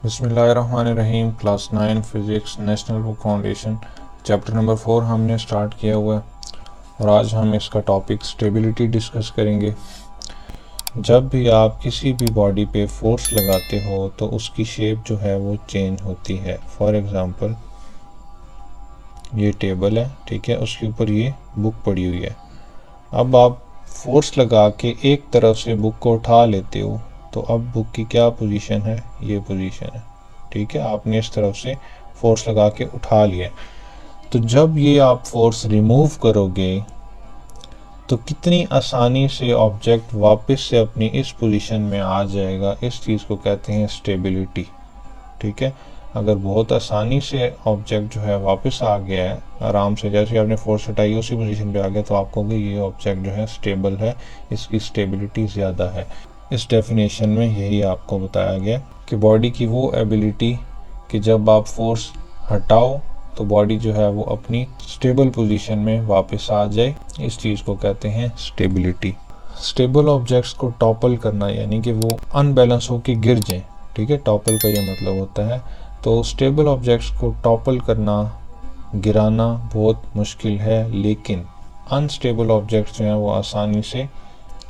बिस्मिल्लाहिर्रहमानिर्रहीम। Class 9 physics national book foundation chapter number 4 हमने start किया हुआ है और आज हम इसका टॉपिक स्टेबिलिटी डिस्कस करेंगे। जब भी आप किसी भी बॉडी पे फोर्स लगाते हो तो उसकी शेप जो है वो चेंज होती है। फॉर एग्ज़ाम्पल ये टेबल है, ठीक है, उसके ऊपर ये बुक पड़ी हुई है। अब आप फोर्स लगा के एक तरफ से बुक को उठा लेते हो तो अब बुक की क्या पोजीशन है, ये पोजीशन है, ठीक है। आपने इस तरफ से फोर्स लगा के उठा लिया, तो जब ये आप फोर्स रिमूव करोगे तो कितनी आसानी से ऑब्जेक्ट वापस से अपनी इस पोजीशन में आ जाएगा। इस चीज़ को कहते हैं स्टेबिलिटी, ठीक है। अगर बहुत आसानी से ऑब्जेक्ट जो है वापस आ गया है आराम से, जैसे आपने फोर्स हटाई उसी पोजीशन पे आ गया, तो आप कहोगे ये ऑब्जेक्ट जो है स्टेबल है, इसकी स्टेबिलिटी ज़्यादा है। इस डेफिनेशन में यही आपको बताया गया कि बॉडी की वो एबिलिटी कि जब आप फोर्स हटाओ तो बॉडी जो है वो अपनी स्टेबल पोजीशन में वापस आ जाए। इस चीज़ को कहते हैं स्टेबिलिटी। स्टेबल ऑब्जेक्ट्स को टॉपल करना यानी कि वो अनबैलेंस होकर गिर जाएं, ठीक है। टॉपल का ये मतलब होता है। तो स्टेबल ऑब्जेक्ट्स को टॉपल करना, गिराना बहुत मुश्किल है, लेकिन अनस्टेबल ऑब्जेक्ट्स जो हैं वो आसानी से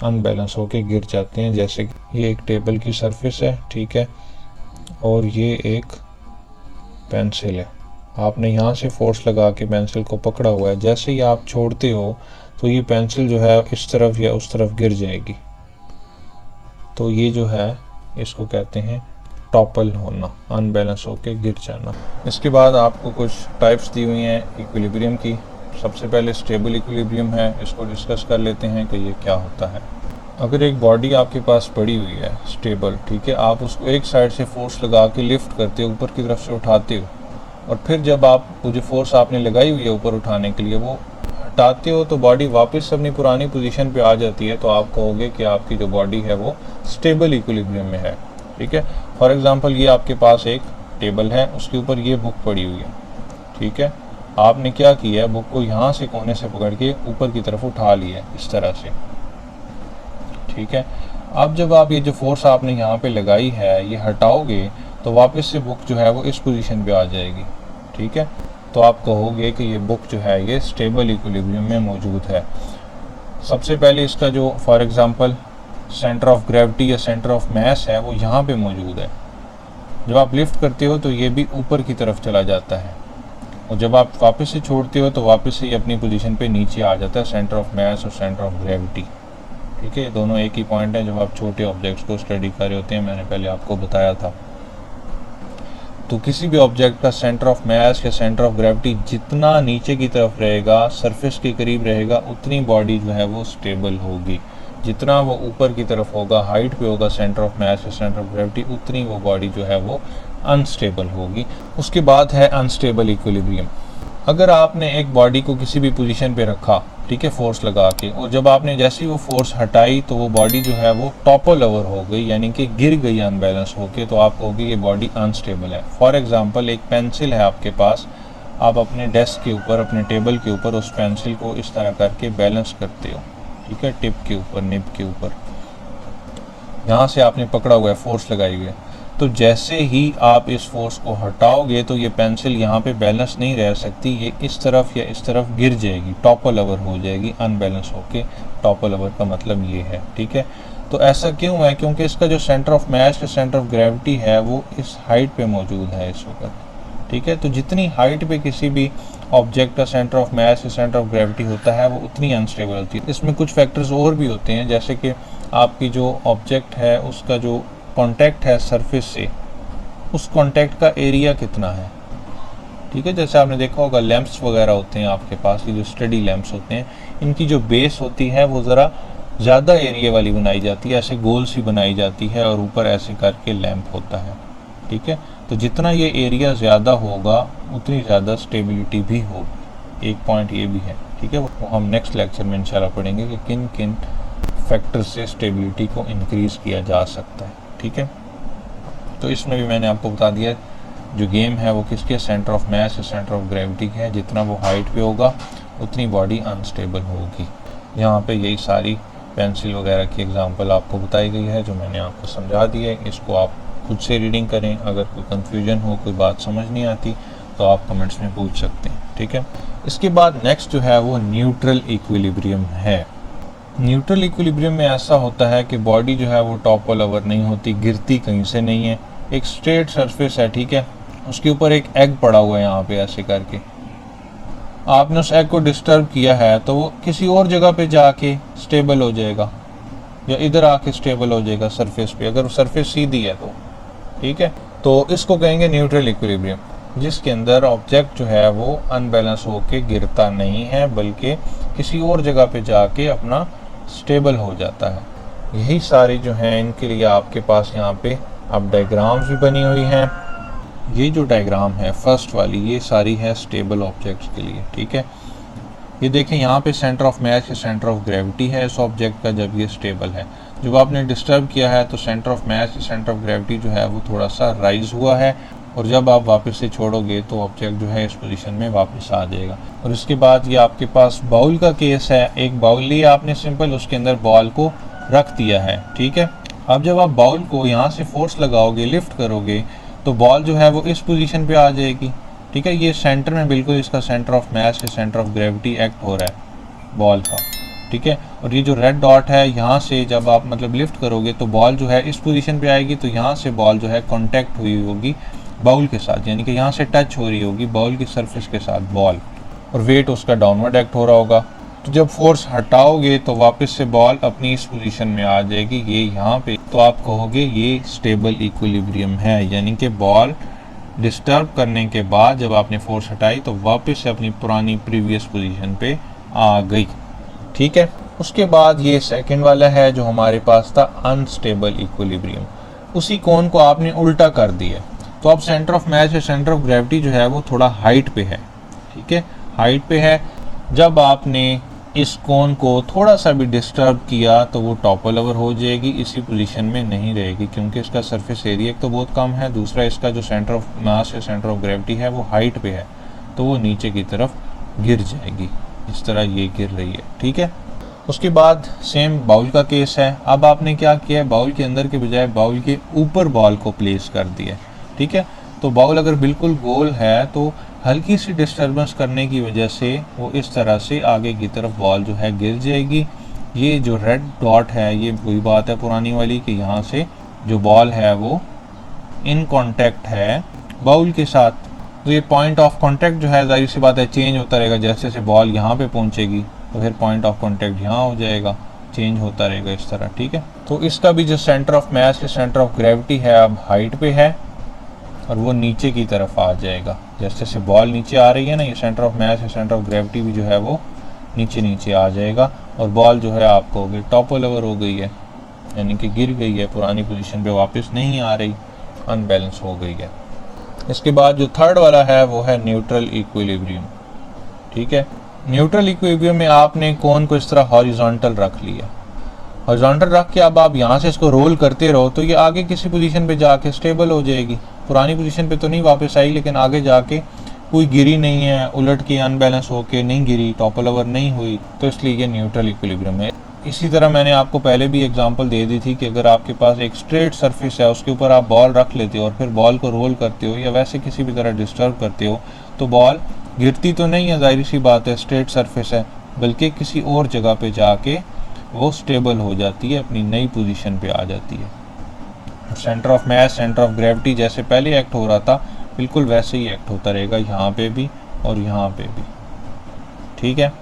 अनबैलेंस होके गिर जाते हैं। जैसे कि ये एक टेबल की सरफेस है, ठीक है, और ये एक पेंसिल है। आपने यहाँ से फोर्स लगा के पेंसिल को पकड़ा हुआ है, जैसे ही आप छोड़ते हो तो ये पेंसिल जो है इस तरफ या उस तरफ गिर जाएगी। तो ये जो है इसको कहते हैं टॉपल होना, अनबैलेंस होके गिर जाना। इसके बाद आपको कुछ टाइप्स दी हुई हैं इक्विलिब्रियम की। सबसे पहले स्टेबल इक्विलिब्रियम है, इसको डिस्कस कर लेते हैं कि ये क्या होता है। अगर एक बॉडी आपके पास पड़ी हुई है स्टेबल, ठीक है, आप उसको एक साइड से फोर्स लगा के लिफ्ट करते हो, ऊपर की तरफ से उठाते हो, और फिर जब आप वो जो फोर्स आपने लगाई हुई है ऊपर उठाने के लिए वो हटाते हो तो बॉडी वापस अपनी पुरानी पोजीशन पे आ जाती है। तो आप कहोगे कि आपकी जो बॉडी है वो स्टेबल इक्विलिब्रियम में है, ठीक है। फॉर एग्जांपल ये आपके पास एक टेबल है, उसके ऊपर ये बुक पड़ी हुई है, ठीक है। आपने क्या किया है, बुक को यहाँ से कोने से पकड़ के ऊपर की तरफ उठा लिया इस तरह से, ठीक है। अब जब आप ये जो फोर्स आपने यहाँ पे लगाई है ये हटाओगे तो वापस से बुक जो है वो इस पोजीशन पे आ जाएगी, ठीक है। तो आप कहोगे कि ये बुक जो है ये स्टेबल इक्विलिब्रियम में मौजूद है। सबसे पहले इसका जो for example centre of gravity या सेंटर ऑफ मास है वो यहाँ पे मौजूद है। जब आप लिफ्ट करते हो तो ये भी ऊपर की तरफ चला जाता है, और जब आप वापस से छोड़ते हो तो वापस से ये अपनी पोजीशन पे नीचे आ जाता है, सेंटर ऑफ मास और सेंटर ऑफ ग्रेविटी, ठीक है। दोनों एक ही पॉइंट है जब आप छोटे ऑब्जेक्ट्स को स्टडी कर रहे होते हैं, मैंने पहले आपको बताया था। तो किसी भी ऑब्जेक्ट का सेंटर ऑफ मास या सेंटर ऑफ ग्रेविटी जितना नीचे की तरफ रहेगा, सरफेस के करीब रहेगा, उतनी बॉडी जो है वो स्टेबल होगी। जितना वो ऊपर की तरफ होगा, हाइट पे होगा सेंटर ऑफ मास या सेंटर ऑफ ग्रेविटी, उतनी वो बॉडी जो है वो अनस्टेबल होगी। उसके बाद है अनस्टेबल इक्विलिब्रियम। अगर आपने एक बॉडी को किसी भी पोजीशन पे रखा, ठीक है, फोर्स लगा के, और जब आपने जैसे ही वो फोर्स हटाई तो वो बॉडी जो है वो टॉपल ओवर हो गई, यानी कि गिर गई अनबैलेंस होके, तो आप कहोगे ये बॉडी अनस्टेबल है। फॉर एग्जांपल एक पेंसिल है आपके पास, आप अपने डेस्क के ऊपर, अपने टेबल के ऊपर उस पेंसिल को इस तरह करके बैलेंस करते हो, ठीक है, टिप के ऊपर, निब के ऊपर, यहाँ से आपने पकड़ा हुआ है, फोर्स लगाई हुई है। तो जैसे ही आप इस फोर्स को हटाओगे तो ये पेंसिल यहाँ पे बैलेंस नहीं रह सकती, ये इस तरफ या इस तरफ गिर जाएगी, टॉपल ओवर हो जाएगी, अनबैलेंस होके। टॉपल ओवर का मतलब ये है, ठीक है। तो ऐसा क्यों है, क्योंकि इसका जो सेंटर ऑफ मास या सेंटर ऑफ ग्रेविटी है वो इस हाइट पे मौजूद है इस वक्त, ठीक है। तो जितनी हाइट पे किसी भी ऑब्जेक्ट का सेंटर ऑफ मास या सेंटर ऑफ ग्रेविटी होता है वो उतनी अनस्टेबल होती है। इसमें कुछ फैक्टर्स और भी होते हैं, जैसे कि आपकी जो ऑब्जेक्ट है उसका जो कांटेक्ट है सरफेस से, उस कांटेक्ट का एरिया कितना है, ठीक है। जैसे आपने देखा होगा लैंप्स वगैरह होते हैं आपके पास, ये जो स्टडी लैंप्स होते हैं, इनकी जो बेस होती है वो ज़रा ज़्यादा एरिया वाली बनाई जाती है, ऐसे गोल सी बनाई जाती है, और ऊपर ऐसे करके लैंप होता है, ठीक है। तो जितना ये एरिया ज़्यादा होगा उतनी ज़्यादा स्टेबिलिटी भी होगी। एक पॉइंट ये भी है, ठीक है, वो हम नेक्स्ट लेक्चर में इंशाल्लाह पढ़ेंगे कि किन किन फैक्टर से स्टेबिलिटी को इंक्रीज़ किया जा सकता है, ठीक है। तो इसमें भी मैंने आपको बता दिया जो गेम है वो किसके, सेंटर ऑफ मास या सेंटर ऑफ ग्रेविटी के है। जितना वो हाइट पे होगा उतनी बॉडी अनस्टेबल होगी। यहाँ पे यही सारी पेंसिल वगैरह की एग्जांपल आपको बताई गई है जो मैंने आपको समझा दी है। इसको आप खुद से रीडिंग करें। अगर कोई कंफ्यूजन हो, कोई बात समझ नहीं आती तो आप कमेंट्स में पूछ सकते हैं, ठीक है। इसके बाद नेक्स्ट जो है वो न्यूट्रल इक्विलिब्रियम है। न्यूट्रल इक्विलिब्रियम में ऐसा होता है कि बॉडी जो है वो टॉपल ओवर नहीं होती, गिरती कहीं से नहीं है, एक स्ट्रेट सरफेस है, ठीक है। उसके ऊपर एक एग पड़ा हुआ है यहाँ पे ऐसे करके, आपने उस एग को डिस्टर्ब किया है तो वो किसी और जगह पे जाके स्टेबल हो जाएगा या इधर आके स्टेबल हो जाएगा सरफेस पे, अगर सरफेस सीधी है तो, ठीक है। तो इसको कहेंगे न्यूट्रल इक्विलिब्रियम, जिसके अंदर ऑब्जेक्ट जो है वो अनबैलेंस होके गिरता नहीं है बल्कि किसी और जगह पे जाके अपना स्टेबल हो जाता है। यही सारी जो हैं इनके लिए आपके पास यहाँ पे अब डायग्राम्स भी बनी हुई हैं। ये जो डायग्राम है फर्स्ट वाली, ये सारी है स्टेबल ऑब्जेक्ट्स के लिए, ठीक है। ये देखें यहाँ पे सेंटर ऑफ मास या सेंटर ऑफ ग्रेविटी है इस ऑब्जेक्ट का जब ये स्टेबल है। जब आपने डिस्टर्ब किया है तो सेंटर ऑफ मास या सेंटर ऑफ ग्रेविटी जो है वो थोड़ा सा राइज हुआ है, और जब आप वापस से छोड़ोगे तो ऑब्जेक्ट जो है इस पोजीशन में वापस आ जाएगा। और इसके बाद ये आपके पास बाउल का केस है। एक बाउल लिया आपने सिंपल, उसके अंदर बॉल को रख दिया है, ठीक है। अब जब आप बाउल को यहाँ से फोर्स लगाओगे, लिफ्ट करोगे, तो बॉल जो है वो इस पोजीशन पे आ जाएगी, ठीक है। ये सेंटर में बिल्कुल इसका सेंटर ऑफ मास या सेंटर ऑफ ग्रेविटी एक्ट हो रहा है बॉल का, ठीक है। और ये जो रेड डॉट है, यहाँ से जब आप मतलब लिफ्ट करोगे तो बॉल जो है इस पोजीशन पे आएगी, तो यहाँ से बॉल जो है कॉन्टैक्ट हुई होगी बाउल के साथ, यानी कि यहाँ से टच हो रही होगी बाउल की सरफेस के साथ बॉल, और वेट उसका डाउनवर्ड एक्ट हो रहा होगा। तो जब फोर्स हटाओगे तो वापस से बॉल अपनी इस पोजीशन में आ जाएगी, ये यहाँ पे, तो आप कहोगे ये स्टेबल इक्विलिब्रियम है, यानी कि बॉल डिस्टर्ब करने के बाद जब आपने फोर्स हटाई तो वापस से अपनी पुरानी प्रीवियस पोजीशन पे आ गई, ठीक है। उसके बाद ये सेकंड वाला है जो हमारे पास था अनस्टेबल इक्विलिब्रियम। उसी कोन को आपने उल्टा कर दिया, तो अब सेंटर ऑफ मास या सेंटर ऑफ ग्रेविटी जो है वो थोड़ा हाइट पे है, ठीक है, हाइट पे है। जब आपने इस कोन को थोड़ा सा भी डिस्टर्ब किया तो वो टॉपल ओवर हो जाएगी, इसी पोजीशन में नहीं रहेगी, क्योंकि इसका सरफेस एरिया एक तो बहुत कम है, दूसरा इसका जो सेंटर ऑफ मास या सेंटर ऑफ ग्रेविटी है वो हाइट पे है, तो वो नीचे की तरफ गिर जाएगी, इस तरह ये गिर रही है, ठीक है। उसके बाद सेम बाउल का केस है। अब आपने क्या किया है, बाउल के अंदर के बजाय बाउल के ऊपर बॉल को प्लेस कर दिया, ठीक है। तो बाउल अगर बिल्कुल गोल है तो हल्की सी डिस्टर्बेंस करने की वजह से वो इस तरह से आगे की तरफ बॉल जो है गिर जाएगी। ये जो रेड डॉट है ये वही बात है पुरानी वाली कि यहाँ से जो बॉल है वो इन कांटेक्ट है बाउल के साथ, तो ये पॉइंट ऑफ कांटेक्ट जो है जाहिर सी बात है चेंज होता रहेगा, जैसे जैसे बॉल यहाँ पे पहुँचेगी तो फिर पॉइंट ऑफ कांटेक्ट यहाँ हो जाएगा, चेंज होता रहेगा इस तरह, ठीक है। तो इसका भी जो सेंटर ऑफ मास या सेंटर ऑफ ग्रेविटी है अब हाइट पे है और वो नीचे की तरफ आ जाएगा, जैसे जैसे बॉल नीचे आ रही है ना, ये सेंटर ऑफ मास या सेंटर ऑफ ग्रेविटी भी जो है वो नीचे नीचे आ जाएगा और बॉल जो है आपको होगी टॉपल ओवर हो गई है, यानी कि गिर गई है, पुरानी पोजीशन पे वापस नहीं आ रही, अनबैलेंस हो गई है। इसके बाद जो थर्ड वाला है वो है न्यूट्रल इक्विलिब्रियम, ठीक है। न्यूट्रल इक्विलिब्रियम में आपने कोन को इस तरह हॉरिजॉन्टल रख लिया, हॉरिजॉन्टल रख के अब आप यहाँ से इसको रोल करते रहो तो ये आगे किसी पोजीशन पे जाके स्टेबल हो जाएगी, पुरानी पोजीशन पे तो नहीं वापस आई लेकिन आगे जाके कोई गिरी नहीं है, उलट के अनबैलेंस होके नहीं गिरी, टॉपल ओवर नहीं हुई, तो इसलिए ये न्यूट्रल इक्विलिब्रियम है। इसी तरह मैंने आपको पहले भी एग्जांपल दे दी थी कि अगर आपके पास एक स्ट्रेट सरफेस है उसके ऊपर आप बॉल रख लेते हो और फिर बॉल को रोल करते हो या वैसे किसी भी तरह डिस्टर्ब करते हो तो बॉल गिरती तो नहीं है, जाहिर सी बात है स्ट्रेट सरफेस है, बल्कि किसी और जगह पे जाके वो स्टेबल हो जाती है, अपनी नई पोजीशन पे आ जाती है। Centre of mass centre of gravity जैसे पहले एक्ट हो रहा था बिल्कुल वैसे ही एक्ट होता रहेगा यहाँ पे भी और यहाँ पे भी, ठीक है।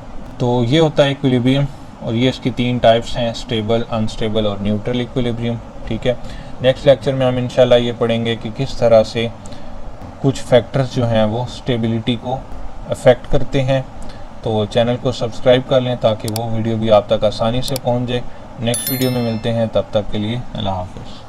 तो ये होता है इक्विलिब्रियम और ये इसकी तीन टाइप्स हैं, स्टेबल, अनस्टेबल और न्यूट्रल इक्विलिब्रियम, ठीक है। नेक्स्ट लेक्चर में हम इंशाल्लाह ये पढ़ेंगे कि किस तरह से कुछ फैक्टर्स जो हैं वो स्टेबिलिटी को अफेक्ट करते हैं। तो चैनल को सब्सक्राइब कर लें ताकि वो वीडियो भी आप तक आसानी से पहुंच जाए। नेक्स्ट वीडियो में मिलते हैं, तब तक के लिए अल्लाह हाफ़िज़।